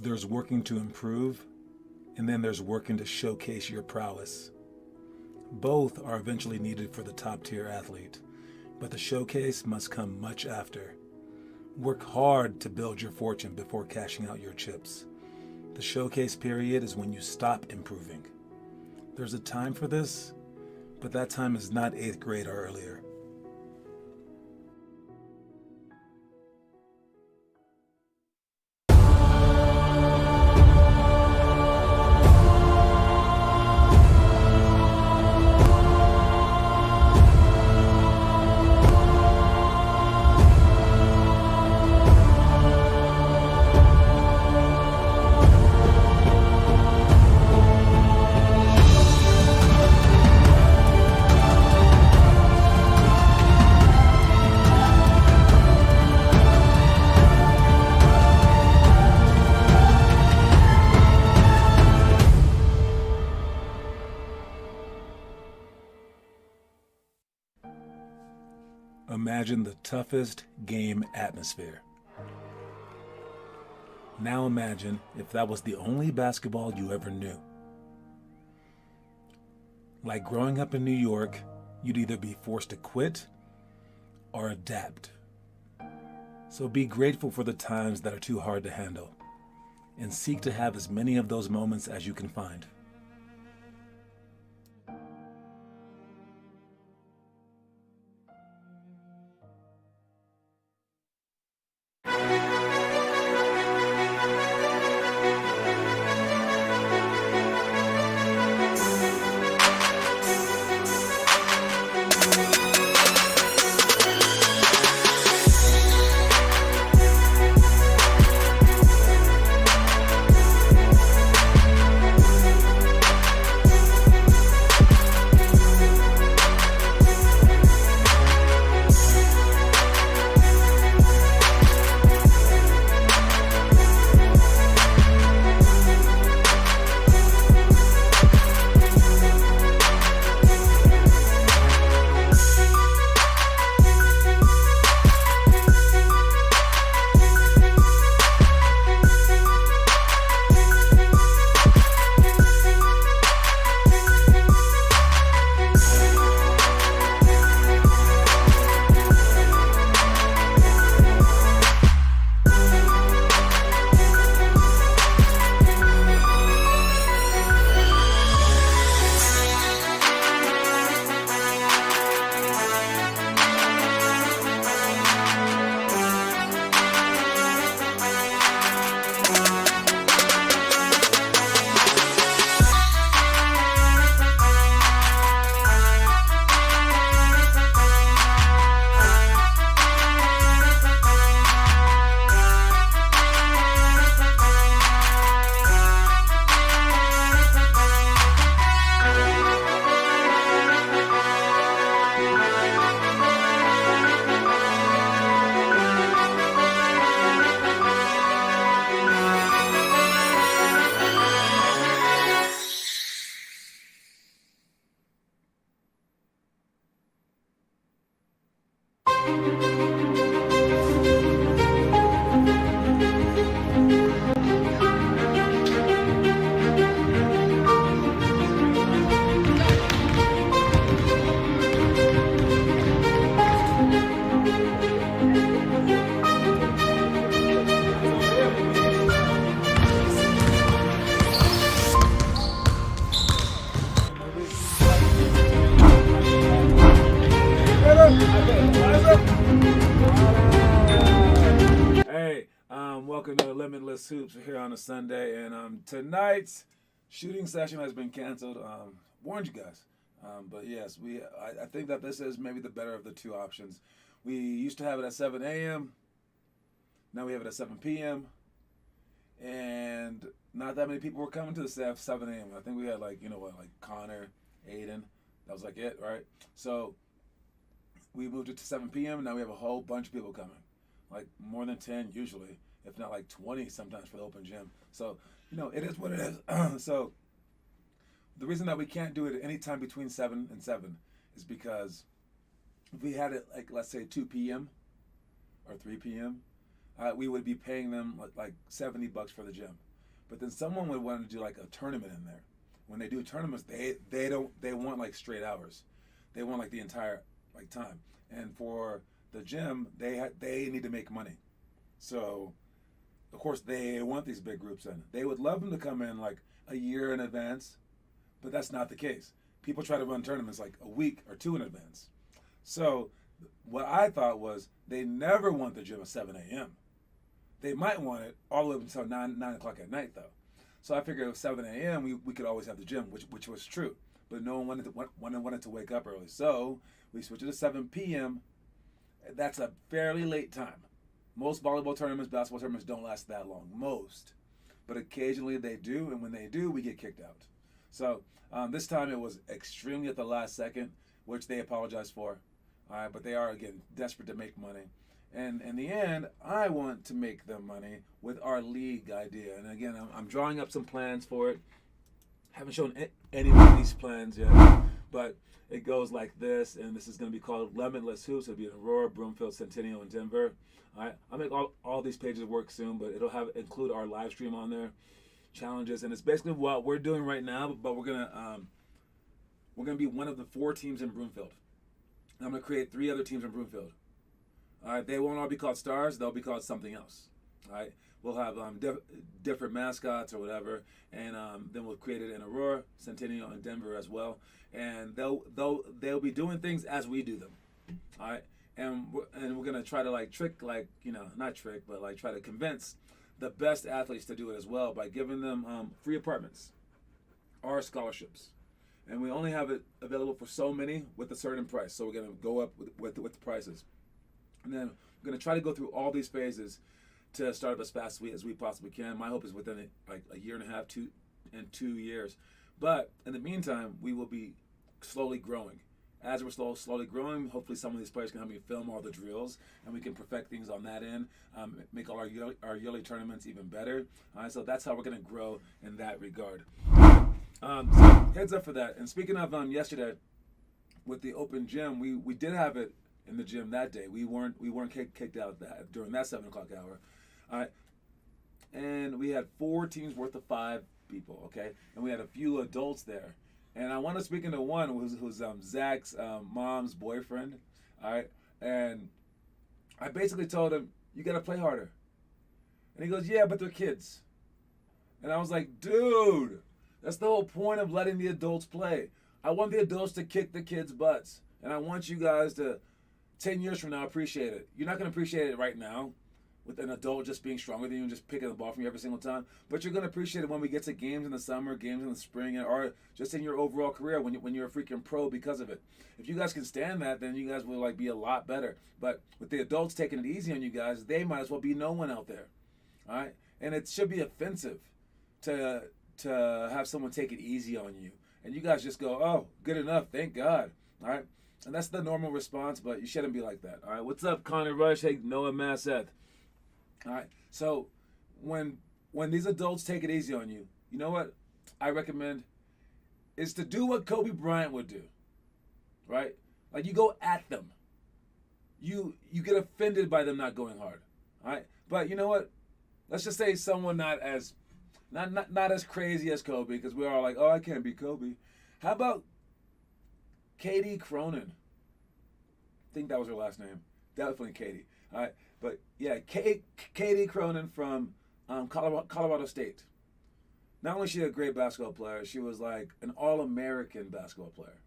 There's working to improve, and then there's working to showcase your prowess. Both are eventually needed for the top-tier athlete, but the showcase must come much after. Work hard to build your fortune before cashing out your chips. The showcase period is when you stop improving. There's a time for this, but that time is not 8th grade or earlier. Imagine the toughest game atmosphere. Now imagine if that was the only basketball you ever knew. Like growing up in New York, you'd either be forced to quit or adapt. So be grateful for the times that are too hard to handle, and seek to have as many of those moments as you can find. Welcome to Limitless Hoops. We're here on a Sunday, and tonight's shooting session has been canceled. Warned you guys, but yes, I think that this is maybe the better of the two options. We used to have it at 7 a.m. Now we have it at 7 p.m. And not that many people were coming to the 7 a.m. I think we had like Connor, Aiden. That was like it, right? So we moved it to 7 p.m. Now we have a whole bunch of people coming, like more than 10 usually, if not like 20 sometimes for the open gym. So, it is what it is. So the reason that we can't do it at any time between 7 and 7 is because if we had it like, let's say 2 p.m. or 3 p.m., we would be paying them like $70 for the gym. But then someone would want to do like a tournament in there. When they do tournaments, they want like straight hours. They want like the entire like time. And for the gym, they need to make money. So of course they want these big groups in. They would love them to come in like a year in advance, but that's not the case. People try to run tournaments like a week or two in advance. So what I thought was they never want the gym at 7 a.m. They might want it all the way up until 9 o'clock at night though. So I figured at 7 a.m. we could always have the gym, which was true. But no one wanted to wake up early. So we switched it to 7 p.m. That's a fairly late time. Most volleyball tournaments, basketball tournaments don't last that long. Most. But occasionally they do, and when they do, we get kicked out. So this time it was extremely at the last second, which they apologized for. All right, but they are, again, desperate to make money. And in the end, I want to make them money with our league idea. And again, I'm drawing up some plans for it. Haven't shown any of these plans yet, but it goes like this, and this is going to be called Limitless Hoops. It'll be in Aurora, Broomfield, Centennial, and Denver. All right, I'll make all these pages work soon, but it'll include our live stream on there, challenges, and it's basically what we're doing right now. But we're gonna be one of the 4 teams in Broomfield. I'm gonna create 3 other teams in Broomfield. All right, they won't all be called Stars. They'll be called something else. All right, we'll have different mascots or whatever, and then we'll create it in Aurora, Centennial, and Denver as well. And they'll be doing things as we do them. All right, and we're gonna try to like trick, like, you know, not trick, but like try to convince the best athletes to do it as well by giving them free apartments or scholarships. And we only have it available for so many with a certain price. So we're gonna go up with the prices. And then we're going to try to go through all these phases to start up as fast as we possibly can. My hope is within like a year and a half, 2 years. But in the meantime, we will be slowly growing. As we're slowly growing, hopefully some of these players can help me film all the drills, and we can perfect things on that end, make all our yearly tournaments even better. All right, so that's how we're going to grow in that regard. So heads up for that. And speaking of yesterday, with the open gym, we did have it in the gym that day. We weren't kicked out during that 7 o'clock hour. All right. And we had 4 teams worth of 5 people, okay? And we had a few adults there. And I want to speak into one who's Zach's mom's boyfriend, all right? And I basically told him, you got to play harder. And he goes, yeah, but they're kids. And I was like, dude, that's the whole point of letting the adults play. I want the adults to kick the kids' butts. And I want you guys to 10 years from now, appreciate it. You're not going to appreciate it right now with an adult just being stronger than you and just picking the ball from you every single time. But you're going to appreciate it when we get to games in the summer, games in the spring, or just in your overall career when you're a freaking pro because of it. If you guys can stand that, then you guys will like be a lot better. But with the adults taking it easy on you guys, they might as well be no one out there. All right? And it should be offensive to have someone take it easy on you. And you guys just go, oh, good enough, thank God. All right? And that's the normal response, but you shouldn't be like that. All right, what's up, Connor Rush? Hey, Noah Masseth. All right, so when these adults take it easy on you, you know what I recommend is to do what Kobe Bryant would do, right? Like you go at them. You get offended by them not going hard, all right? But you know what? Let's just say someone not as crazy as Kobe, because we're all like, oh, I can't be Kobe. How about Katie Cronin? I think that was her last name. Definitely Katie. All right, but yeah, Katie Cronin from Colorado State. Not only is she a great basketball player, she was like an All-American basketball player.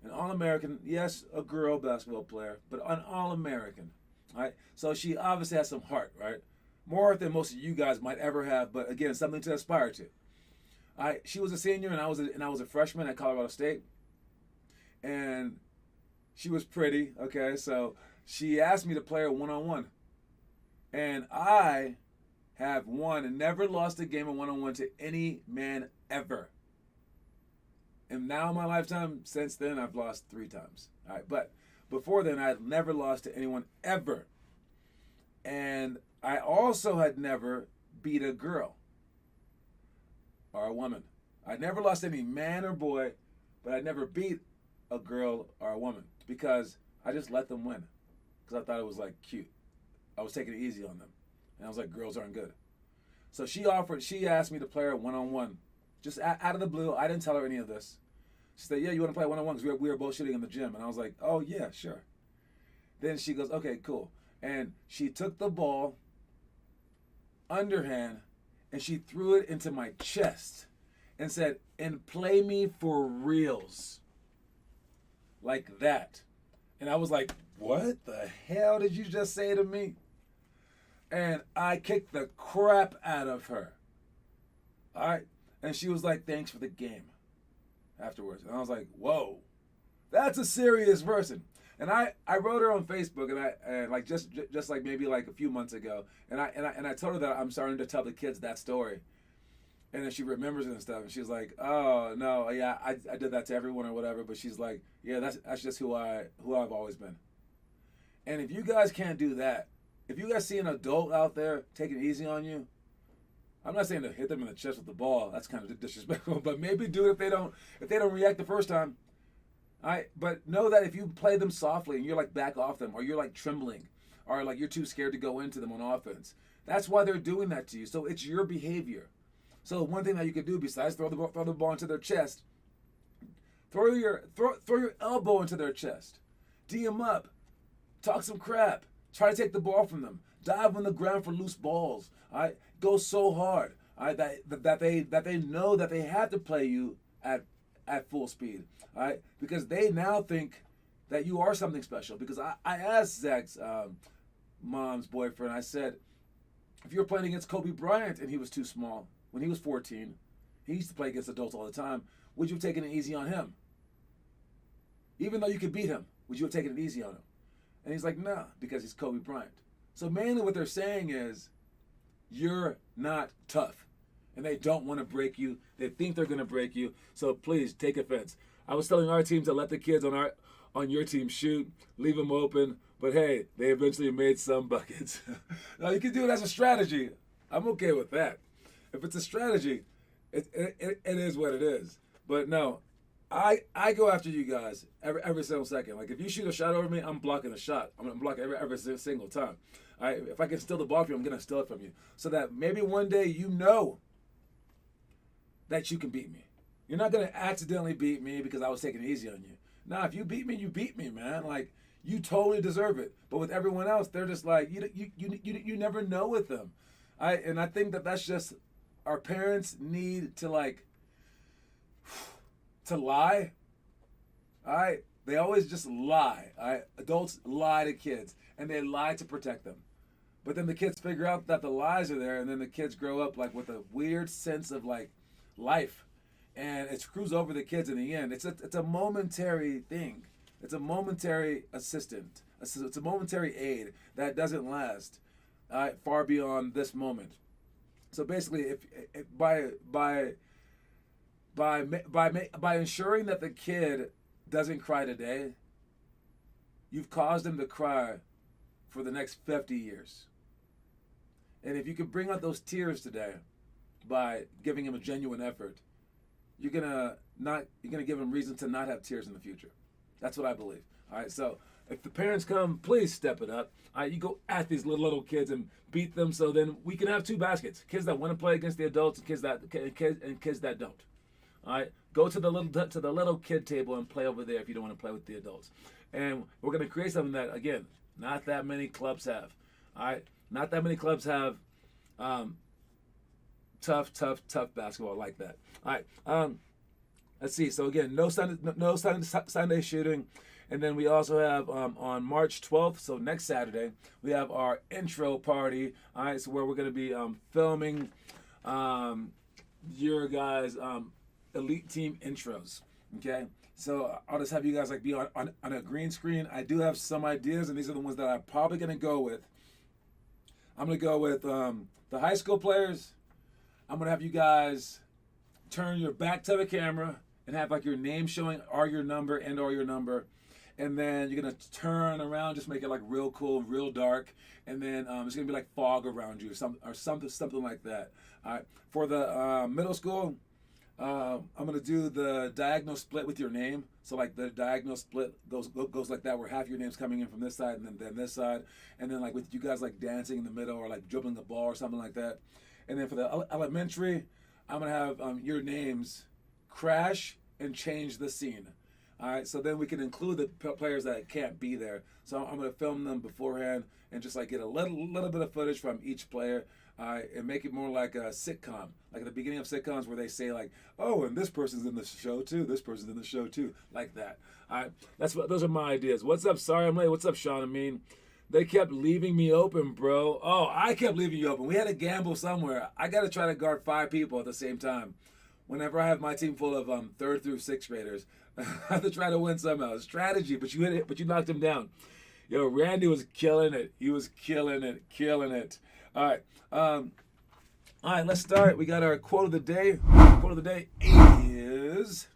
An All-American, yes, a girl basketball player, but an All-American. All right, so she obviously has some heart, right? More than most of you guys might ever have, but again, something to aspire to. All right, she was a senior, and I was a freshman at Colorado State. And she was pretty, okay? So she asked me to play her one-on-one. And I have won and never lost a game of one-on-one to any man ever. And now in my lifetime, since then, I've lost 3 times. All right, but before then, I had never lost to anyone ever. And I also had never beat a girl or a woman. I never lost any man or boy, but I never beat a girl or a woman because I just let them win because I thought it was like cute. I was taking it easy on them, and I was like, girls aren't good. So she asked me to play her one-on-one. Just out of the blue. I didn't tell her any of this. She said, yeah, you want to play one-on-one? Because we were both shooting in the gym. And I was like, oh, yeah, sure. Then she goes, okay, cool. And she took the ball, underhand, and she threw it into my chest and said, and play me for reals. Like that. And I was like, what the hell did you just say to me? And I kicked the crap out of her. All right? And she was like, thanks for the game afterwards. And I was like, whoa, that's a serious person. And I wrote her on Facebook, and like just like maybe like a few months ago, and I told her that I'm starting to tell the kids that story, and then she remembers it and stuff, and she's like, oh no, yeah, I did that to everyone or whatever, but she's like, yeah, that's just who I've always been. And if you guys can't do that, if you guys see an adult out there taking it easy on you, I'm not saying to hit them in the chest with the ball. That's kind of disrespectful, but maybe do it if they don't react the first time. But know that if you play them softly and you're like back off them, or you're like trembling, or like you're too scared to go into them on offense, that's why they're doing that to you. So it's your behavior. So one thing that you could do besides throw the ball into their chest, throw your elbow into their chest, D them up, talk some crap, try to take the ball from them, dive on the ground for loose balls. Go so hard. That they know that they have to play you at full speed. Because they now think that you are something special. Because I asked Zach's mom's boyfriend, I said, if you were playing against Kobe Bryant and he was too small, when he was 14, he used to play against adults all the time, would you have taken it easy on him? Even though you could beat him, would you have taken it easy on him? And he's like, nah, because he's Kobe Bryant. So mainly what they're saying is, you're not tough. And they don't want to break you. They think they're going to break you. So please take offense. I was telling our team to let the kids on your team shoot, leave them open. But hey, they eventually made some buckets. Now you can do it as a strategy. I'm okay with that. If it's a strategy, it is what it is. But no, I go after you guys every single second. Like if you shoot a shot over me, I'm blocking a shot. I'm gonna block every single time. If I can steal the ball from you, I'm gonna steal it from you, so that maybe one day you know that you can beat me. You're not gonna accidentally beat me because I was taking it easy on you. Nah, if you beat me, man. Like you totally deserve it. But with everyone else, they're just like you never know with them. And I think that's just our parents need to like to lie. They always just lie. Adults lie to kids, and they lie to protect them. But then the kids figure out that the lies are there, and then the kids grow up like with a weird sense of like life, and it screws over the kids in the end. It's a momentary thing. It's a momentary assistant. It's a momentary aid that doesn't last far beyond this moment. So basically, if by ensuring that the kid doesn't cry today, you've caused him to cry for the next 50 years. And if you can bring out those tears today by giving him a genuine effort, you're gonna give him reason to not have tears in the future. That's what I believe. All right, so if the parents come, please step it up. You go at these little kids and beat them, so then we can have two baskets: kids that want to play against the adults, and kids that don't. All right, go to the little kid table and play over there if you don't want to play with the adults. And we're gonna create something that, again, not that many clubs have. All right, not that many clubs have tough basketball like that. All right, let's see. So again, no Sunday shooting, and then we also have on March 12th, so next Saturday, we have our intro party. All right, so where we're gonna be filming your guys' elite team intros. Okay, so I'll just have you guys like be on a green screen. I do have some ideas, and these are the ones that I'm probably gonna go with. I'm gonna go with the high school players. I'm gonna have you guys turn your back to the camera and have like your name showing, or your number, and then you're gonna turn around, just make it like real cool, real dark, and then it's gonna be like fog around you, or something like that. All right. For the middle school, I'm gonna do the diagonal split with your name. So like the diagonal split goes like that, where half your name's coming in from this side and then this side, and then like with you guys like dancing in the middle or like dribbling the ball or something like that. And then for the elementary, I'm gonna have your names crash and change the scene. All right, so then we can include the players that can't be there. So I'm gonna film them beforehand and just like get a little bit of footage from each player. And make it more like a sitcom, like at the beginning of sitcoms where they say like, "Oh, and this person's in the show too. This person's in the show too," like that. All right, those are my ideas. What's up? Sorry I'm late. What's up, Sean? I mean, they kept leaving me open, bro. Oh, I kept leaving you open. We had to gamble somewhere. I got to try to guard 5 people at the same time. Whenever I have my team full of 3rd through 6th graders, I have to try to win somehow. Strategy, but you hit it, but you knocked him down. Yo, Randy was killing it. He was killing it. All right. All right, let's start. We got our quote of the day. Quote of the day is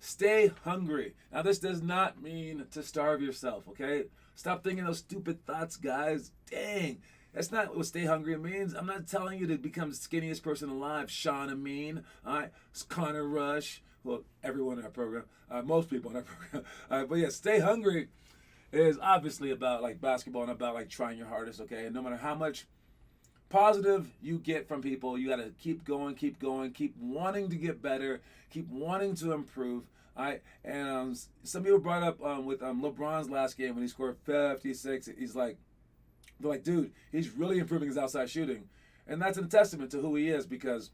stay hungry. Now, this does not mean to starve yourself, okay? Stop thinking those stupid thoughts, guys. Dang. That's not what stay hungry means. I'm not telling you to become the skinniest person alive, Sean Amin. All right, it's Connor Rush. Well, everyone in our program. Most people in our program. But yeah, stay hungry is obviously about like basketball and about like trying your hardest, okay? And no matter how much positive you get from people, you got to keep going, keep wanting to get better, keep wanting to improve. All right, and some people brought up with LeBron's last game when he scored 56. They're like, dude, he's really improving his outside shooting, and that's a testament to who he is, because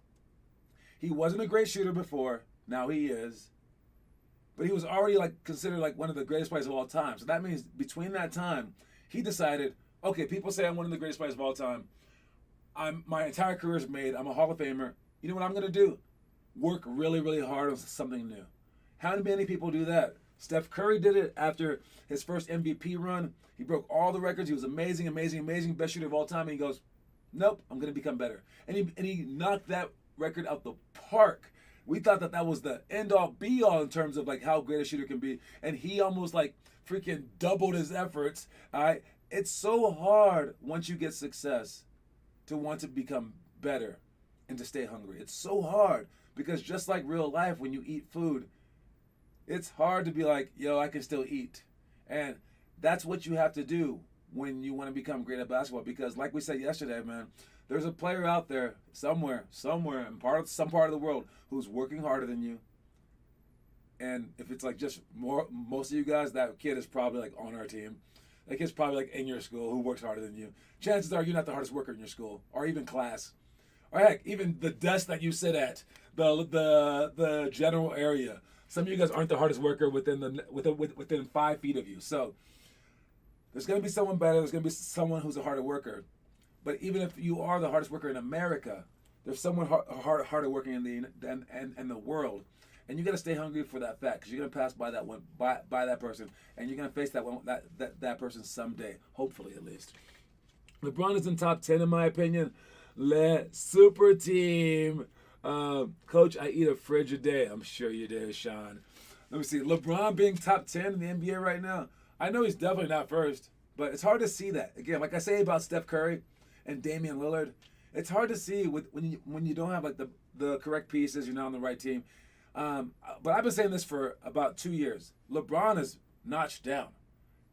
he wasn't a great shooter before. Now he is, but he was already like considered like one of the greatest players of all time. So that means between that time, he decided, okay, people say I'm one of the greatest players of all time. My entire career is made. I'm a Hall of Famer. You know what I'm going to do? Work really, really hard on something new. How many people do that? Steph Curry did it after his first MVP run. He broke all the records. He was amazing, best shooter of all time. And he goes, nope, I'm going to become better. And he knocked that record out the park. We thought that was the end-all, be-all in terms of like how great a shooter can be. And he almost like freaking doubled his efforts. All right? It's so hard once you get success to want to become better and to stay hungry. It's so hard because just like real life, when you eat food, it's hard to be like, yo, I can still eat. And that's what you have to do when you want to become great at basketball, because like we said yesterday, man, there's a player out there somewhere in some part of the world who's working harder than you. And if it's like just most of you guys, that kid is probably like on our team. That kid's probably like in your school who works harder than you. Chances are you're not the hardest worker in your school or even class. Or heck, even the desk that you sit at, the general area. Some of you guys aren't the hardest worker within 5 feet of you. So there's going to be someone better. There's going to be someone who's a harder worker. But even if you are the hardest worker in America, there's someone harder working in the world. And you got to stay hungry for that fact, because you're going to pass by that person, and you're going to face that person someday, hopefully at least. LeBron is in top 10 in my opinion. Super team. Coach, I eat a fridge a day. I'm sure you do, Sean. Let me see. LeBron being top 10 in the NBA right now. I know he's definitely not first, but it's hard to see that. Again, like I say about Steph Curry and Damian Lillard, it's hard to see when you don't have like the correct pieces, you're not on the right team. But I've been saying this for about 2 years. LeBron is notched down.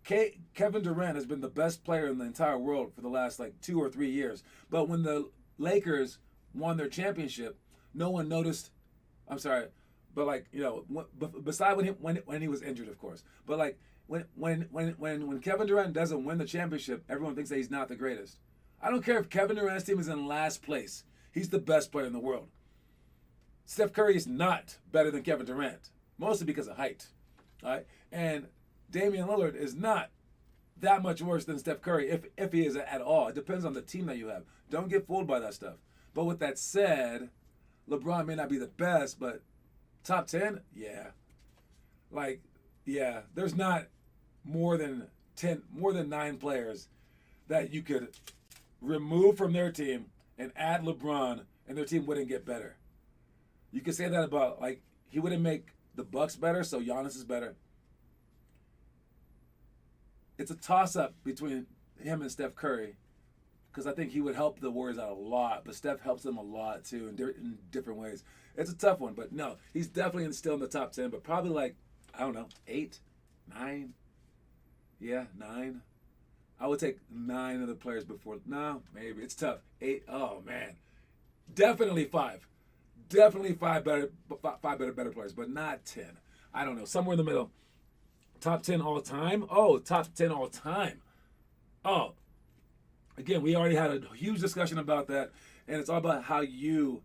Kevin Durant has been the best player in the entire world for the last like 2 or 3 years. But when the Lakers won their championship, no one noticed. I'm sorry, but like, you know, beside when he was injured, of course. But like when Kevin Durant doesn't win the championship, everyone thinks that he's not the greatest. I don't care if Kevin Durant's team is in last place. He's the best player in the world. Steph Curry is not better than Kevin Durant, mostly because of height. All right? And Damian Lillard is not that much worse than Steph Curry, if he is at all. It depends on the team that you have. Don't get fooled by that stuff. But with that said, LeBron may not be the best, but top 10? Yeah. Like, yeah, there's not more than 9 players that you could remove from their team and add LeBron, and their team wouldn't get better. You could say that about, like, he wouldn't make the Bucks better, so Giannis is better. It's a toss-up between him and Steph Curry. because I think he would help the Warriors out a lot. But Steph helps them a lot too in different ways. It's a tough one, but no, he's definitely still in the top 10. But probably like, I don't know, 8, 9. Yeah, 9. I would take 9 other players before. No, maybe it's tough. 8. Oh man, definitely 5. Definitely five better players, but not 10. I don't know, somewhere in the middle. Top 10 all time. Oh, top 10 all time. Oh, again, we already had a huge discussion about that, and it's all about how you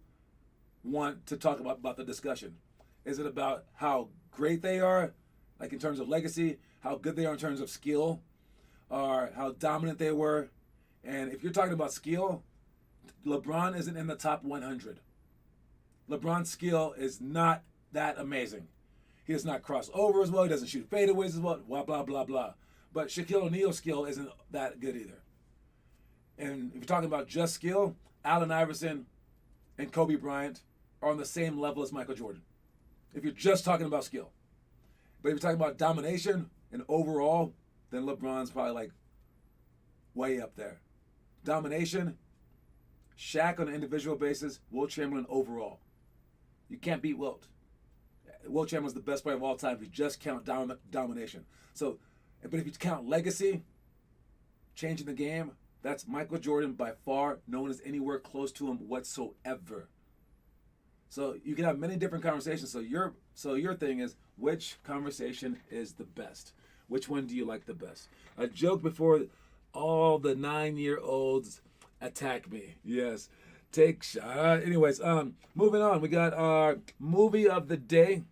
want to talk about the discussion. Is it about how great they are, like in terms of legacy, how good they are in terms of skill, or how dominant they were? And if you're talking about skill, LeBron isn't in the top 100. LeBron's skill is not that amazing. He does not cross over as well. He doesn't shoot fadeaways as well. Blah, blah, blah, blah. But Shaquille O'Neal's skill isn't that good either. And if you're talking about just skill, Allen Iverson and Kobe Bryant are on the same level as Michael Jordan. If you're just talking about skill. But if you're talking about domination and overall, then LeBron's probably like way up there. Domination, Shaq on an individual basis, Wilt Chamberlain overall. You can't beat Wilt. Wilt Chamberlain's the best player of all time if you just count domination. So, but if you count legacy, changing the game, that's Michael Jordan by far. No one is anywhere close to him whatsoever. So you can have many different conversations. So your thing is, which conversation is the best? Which one do you like the best? A joke before all the 9-year-olds attack me. Yes. Take shot. Anyways, moving on. We got our movie of the day.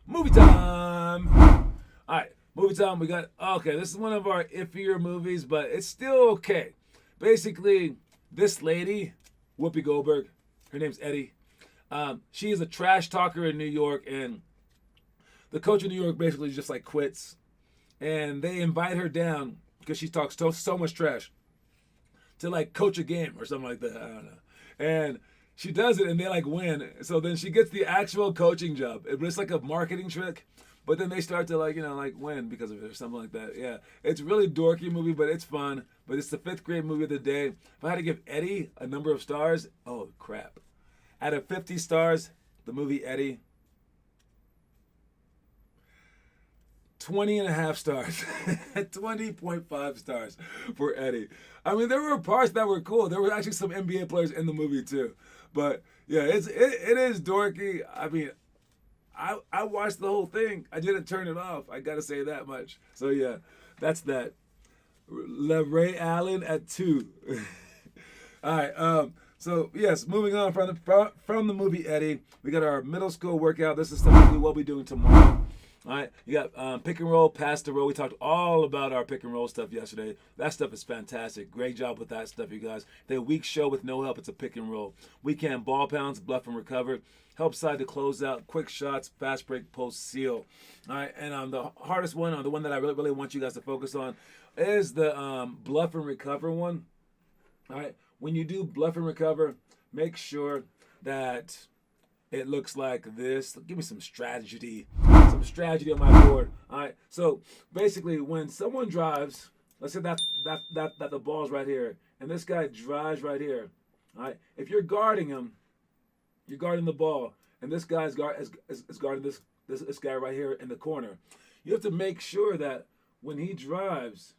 Movie time. All right, movie time. We got, okay, this is one of our iffier movies, but it's still okay. Basically, this lady, Whoopi Goldberg, her name's Eddie. She is a trash talker in New York, and the coach of New York basically just like quits. And they invite her down because she talks so much trash to like coach a game or something like that. I don't know. And she does it and they like win. So then she gets the actual coaching job. It's like a marketing trick. But then they start to like win because of it or something like that. Yeah. It's a really dorky movie, but it's fun. But it's the 5th grade movie of the day. If I had to give Eddie a number of stars, oh crap. Out of 50 stars, the movie Eddie, 20.5 stars. 20.5 stars for Eddie. I mean, there were parts that were cool. There were actually some NBA players in the movie too. But yeah, it is dorky. I mean, I watched the whole thing. I didn't turn it off. I gotta say that much. So yeah, that's that. Ray Allen at 2. All right. So yes, moving on from the movie Eddie, we got our middle school workout. This is something we will be doing tomorrow. All right, you got pick and roll, pass the roll. We talked all about our pick and roll stuff yesterday. That stuff is fantastic. Great job with that stuff, you guys. The weak show with no help, it's a pick and roll. Weekend ball pounds, bluff and recover. Help side to close out, quick shots, fast break, post seal. All right, and the hardest one, or the one that I really want you guys to focus on, is the bluff and recover one. All right, when you do bluff and recover, make sure that it looks like this. Give me some strategy on my board. All right. So basically, when someone drives, let's say that the ball's right here, and this guy drives right here. All right. If you're guarding him, you're guarding the ball, and this guy's guarding this guy right here in the corner. You have to make sure that when he drives,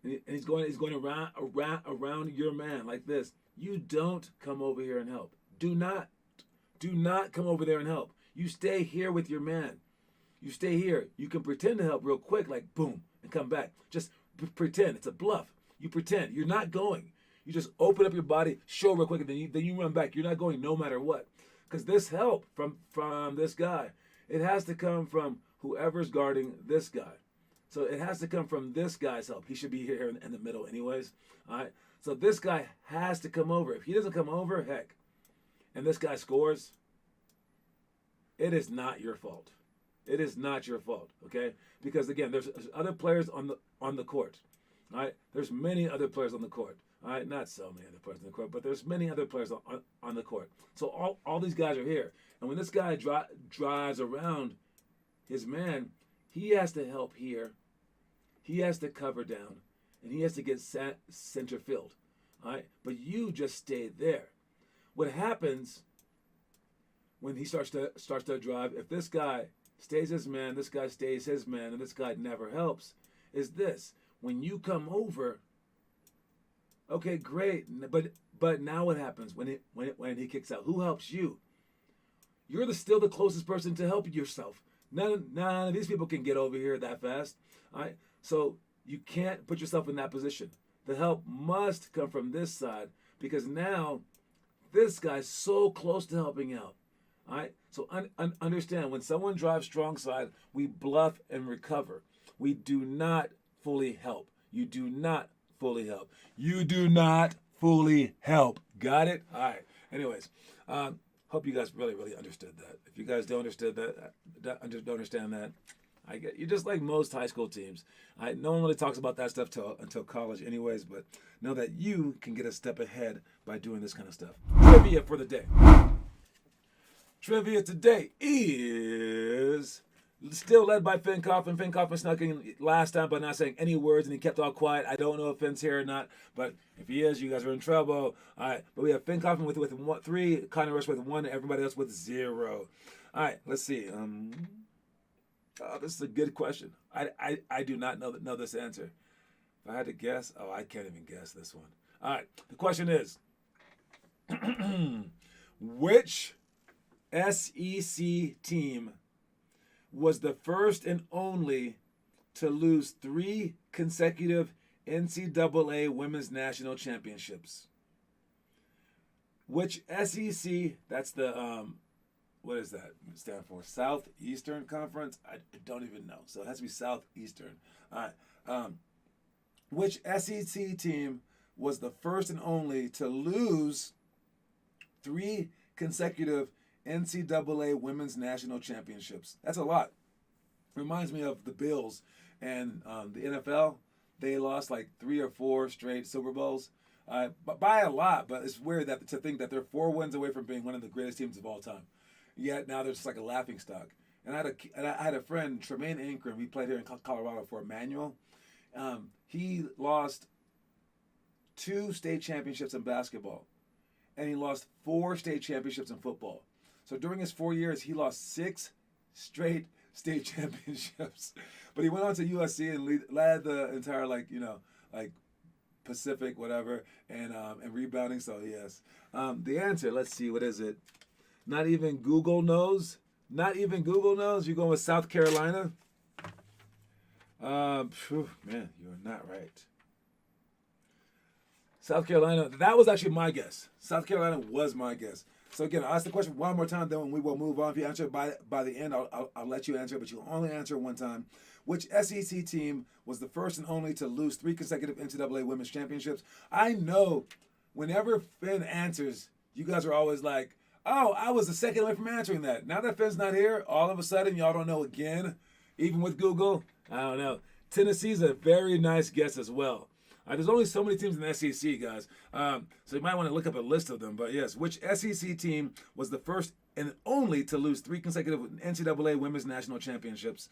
and he's going around your man like this, you don't come over here and help. Do not come over there and help. You stay here with your man. You stay here. You can pretend to help real quick, like boom, and come back. Just pretend. It's a bluff. You pretend. You're not going. You just open up your body, show real quick, and then you run back. You're not going no matter what. Because this help from this guy, it has to come from whoever's guarding this guy. So it has to come from this guy's help. He should be here in the middle anyways. All right. So this guy has to come over. If he doesn't come over, heck, and this guy scores, it is not your fault. It is not your fault, okay? Because again, there's other players on the court. All right? There's many other players on the court. All right? Not so many other players on the court, but there's many other players on the court. So all these guys are here. And when this guy drives around his man, he has to help here. He has to cover down. and he has to get center field. All right, but you just stay there. What happens when he starts to drive? If this guy stays his man, this guy stays his man, and this guy never helps, is this: when you come over, okay, great, but now what happens when he kicks out? Who helps you? You're still the closest person to help yourself. None of these people can get over here that fast. All right, so you can't put yourself in that position. The help must come from this side, because now this guy's so close to helping out. All right, so understand, when someone drives strong side, we bluff and recover. We do not fully help. You do not fully help. You do not fully help. Got it? All right. Anyways, hope you guys really understood that. If you guys don't understand that, I get you're just like most high school teams. No one really talks about that stuff until college, anyways. But know that you can get a step ahead by doing this kind of stuff. Trivia for the day. Trivia today is still led by Finn Kaufman. Finn Kaufman snuck in last time by not saying any words, and he kept all quiet. I don't know if Finn's here or not, but if he is, you guys are in trouble. All right, but we have Finn Kaufman with 3, Connor Rush with 1, and everybody else with 0. All right, let's see. This is a good question. I do not know this answer. If I had to guess, I can't even guess this one. All right, the question is, which SEC team was the first and only to lose 3 consecutive NCAA Women's National Championships? Which SEC, that's the, what does that stand for? Southeastern Conference? I don't even know. So it has to be Southeastern. All right. Which SEC team was the first and only to lose 3 consecutive NCAA Women's National Championships? That's a lot. Reminds me of the Bills and the NFL. They lost like 3 or 4 straight Super Bowls, but by a lot. But it's weird to think that they're 4 wins away from being one of the greatest teams of all time. Yet now they're just like a laughing stock. And I had a friend, Tremaine Ankrum. He played here in Colorado for Emmanuel. He lost 2 state championships in basketball, and he lost 4 state championships in football. So during his 4 years, he lost 6 straight state championships. But he went on to USC and led the entire Pacific whatever and rebounding. So yes, the answer. Let's see, what is it? Not even Google knows. Not even Google knows. You're going with South Carolina. Man, you're not right. South Carolina. That was actually my guess. South Carolina was my guess. So again, I'll ask the question one more time, then we will move on. If you answer it by the end, I'll let you answer it, but you'll only answer it one time. Which SEC team was the first and only to lose 3 consecutive NCAA Women's Championships? I know whenever Finn answers, you guys are always like, oh, I was a second away from answering that. Now that Finn's not here, all of a sudden y'all don't know again, even with Google. I don't know. Tennessee's a very nice guess as well. There's only so many teams in the SEC, guys. So you might want to look up a list of them. But yes, which SEC team was the first and only to lose 3 consecutive NCAA Women's National Championships?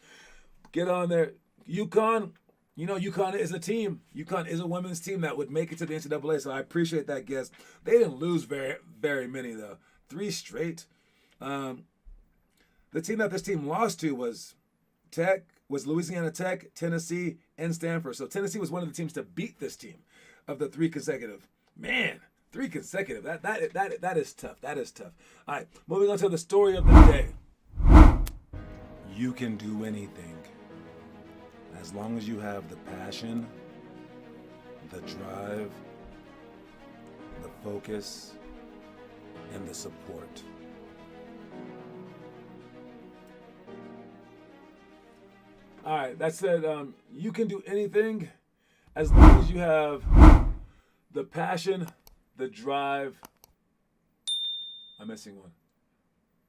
Get on there. UConn. You know, UConn is a team. UConn is a women's team that would make it to the NCAA, so I appreciate that guess. They didn't lose very, very many, though. 3 straight. The team that this team lost to was Louisiana Tech, Tennessee, and Stanford. So Tennessee was one of the teams to beat this team of the 3 consecutive. Man, 3 consecutive. That is tough. That is tough. All right, moving on to the story of the day. You can do anything as long as you have the passion, the drive, the focus, and the support. All right, that said, you can do anything as long as you have the passion, the drive. I'm missing one.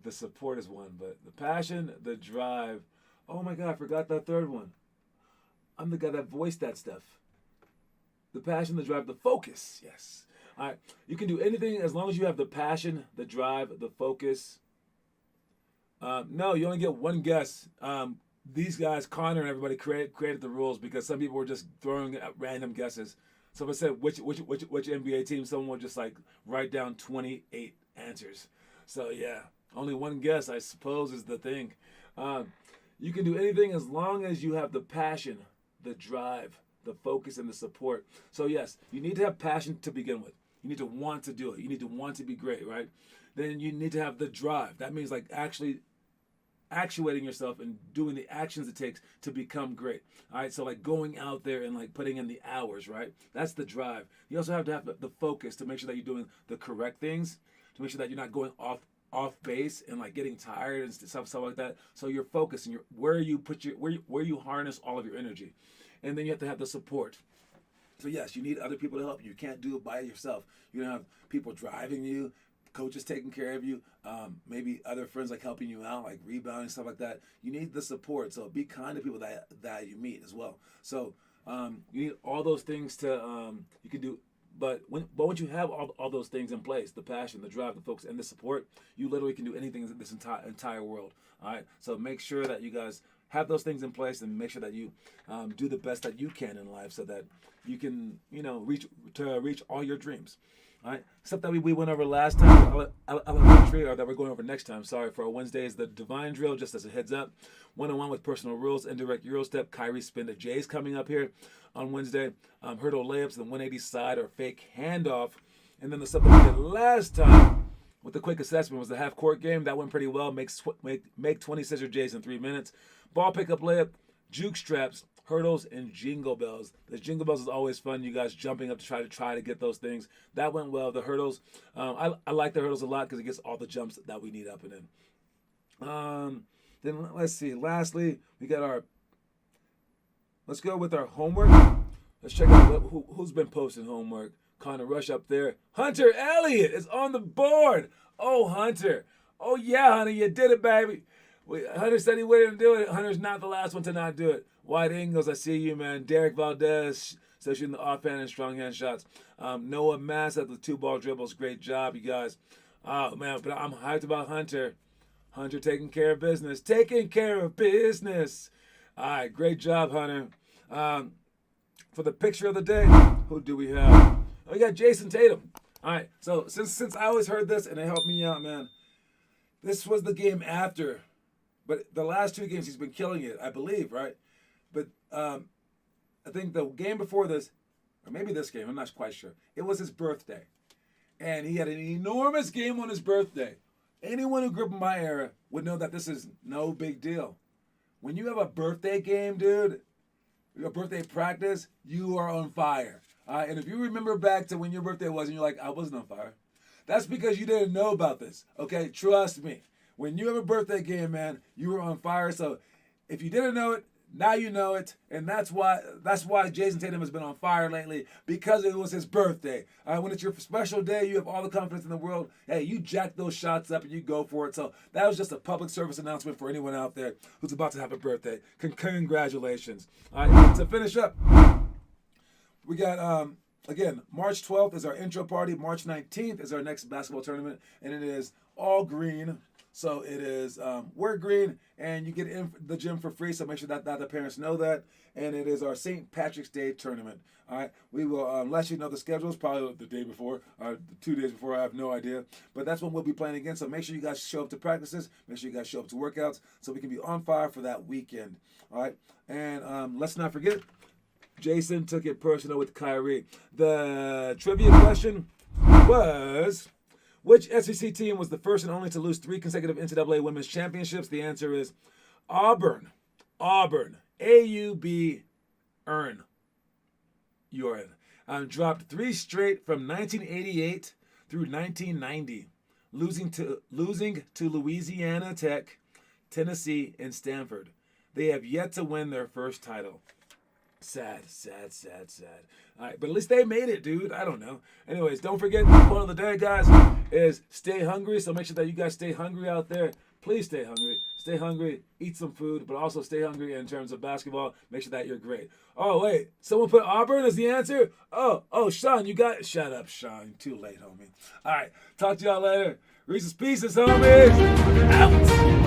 The support is one, but the passion, the drive. Oh my God, I forgot that third one. I'm the guy that voiced that stuff. The passion, the drive, the focus. Yes. All right, you can do anything as long as you have the passion, the drive, the focus. No, you only get one guess. these guys, Connor and everybody, created the rules because some people were just throwing out random guesses. So if I said which NBA team, someone would just like write down 28 answers. So yeah, only one guess, I suppose, is the thing. You can do anything as long as you have the passion, the drive, the focus, and the support. So yes, you need to have passion to begin with. You need to want to do it. You need to want to be great, right? Then you need to have the drive. That means like actually actuating yourself and doing the actions it takes to become great. All right, so like going out there and like putting in the hours, right? That's the drive. You also have to have the focus to make sure that you're doing the correct things, to make sure that you're not going off base and like getting tired and stuff like that. So you're focused and where you harness all of your energy. And then you have to have the support. So yes, you need other people to help you. You can't do it by yourself. You don't have people driving you, coaches taking care of you, maybe other friends like helping you out, like rebounding, stuff like that. You need the support. So be kind to people that you meet as well. So you need all those things to you can do. But once you have all those things in place, the passion, the drive, the focus, and the support, you literally can do anything in this entire world. All right. So make sure that you guys have those things in place and make sure that you do the best that you can in life so that you can, reach all your dreams. All right, stuff that we went over last time, elementary, or that we're going over next time. Sorry, for our Wednesday is the divine drill. Just as a heads up, 1-on-1 with personal rules, indirect Euro step, Kyrie spin to J's coming up here on Wednesday. Hurdle layups, the 180 side or fake handoff, and then the stuff that we did last time with the quick assessment was the half court game. That went pretty well. Make 20 scissor J's in 3 minutes. Ball pickup layup, juke straps, hurdles, and jingle bells. The jingle bells is always fun. You guys jumping up to try to get those things. That went well. The hurdles, I like the hurdles a lot because it gets all the jumps that we need up and in. Then let's see. Lastly, we got let's go with our homework. Let's check out who's been posting homework. Connor Rush up there. Hunter Elliott is on the board. Oh, Hunter. Oh, yeah, Hunter, you did it, baby. Hunter said he wouldn't do it. Hunter's not the last one to not do it. White Ingles, I see you, man. Derek Valdez, especially in the offhand and strong hand shots. Noah Mass at the 2-ball dribbles. Great job, you guys. Oh, man, but I'm hyped about Hunter. Hunter taking care of business. Taking care of business. All right, great job, Hunter. For the picture of the day, who do we have? Oh, we got Jason Tatum. All right, so since I always heard this and it helped me out, man, this was the game after. But the last 2 games, he's been killing it, I believe, right? But I think the game before this, or maybe this game, I'm not quite sure, it was his birthday. And he had an enormous game on his birthday. Anyone who grew up in my era would know that this is no big deal. When you have a birthday game, dude, your birthday practice, you are on fire. And if you remember back to when your birthday was and you're like, I wasn't on fire, that's because you didn't know about this, okay? Trust me. When you have a birthday game, man, you were on fire. So if you didn't know it, now you know it. And that's why Jason Tatum has been on fire lately, because it was his birthday. When it's your special day, you have all the confidence in the world. Hey, you jack those shots up and you go for it. So that was just a public service announcement for anyone out there who's about to have a birthday. Congratulations. All right, to finish up, we got, again, March 12th is our intro party. March 19th is our next basketball tournament. And it is all green. So it is, wear green, and you get in the gym for free, so make sure that the parents know that. And it is our St. Patrick's Day tournament. All right, we will let you know the schedules probably the day before, or 2 days before, I have no idea. But that's when we'll be playing again, so make sure you guys show up to practices, make sure you guys show up to workouts, so we can be on fire for that weekend. All right, and let's not forget, Jason took it personal with Kyrie. The trivia question was, which SEC team was the first and only to lose 3 consecutive NCAA women's championships? The answer is Auburn. Auburn. A-U-B, Earn. URN. Dropped 3 straight from 1988 through 1990, losing to Louisiana Tech, Tennessee, and Stanford. They have yet to win their first title. Sad. All right, but at least they made it, dude. I don't know. Anyways, don't forget, the quote of the day, guys, is stay hungry. So make sure that you guys stay hungry out there. Please stay hungry. Stay hungry. Eat some food, but also stay hungry in terms of basketball. Make sure that you're great. Oh, wait. Someone put Auburn as the answer? Oh, Sean, you got it. Shut up, Sean. Too late, homie. All right. Talk to y'all later. Reese's Pieces, homies. Out.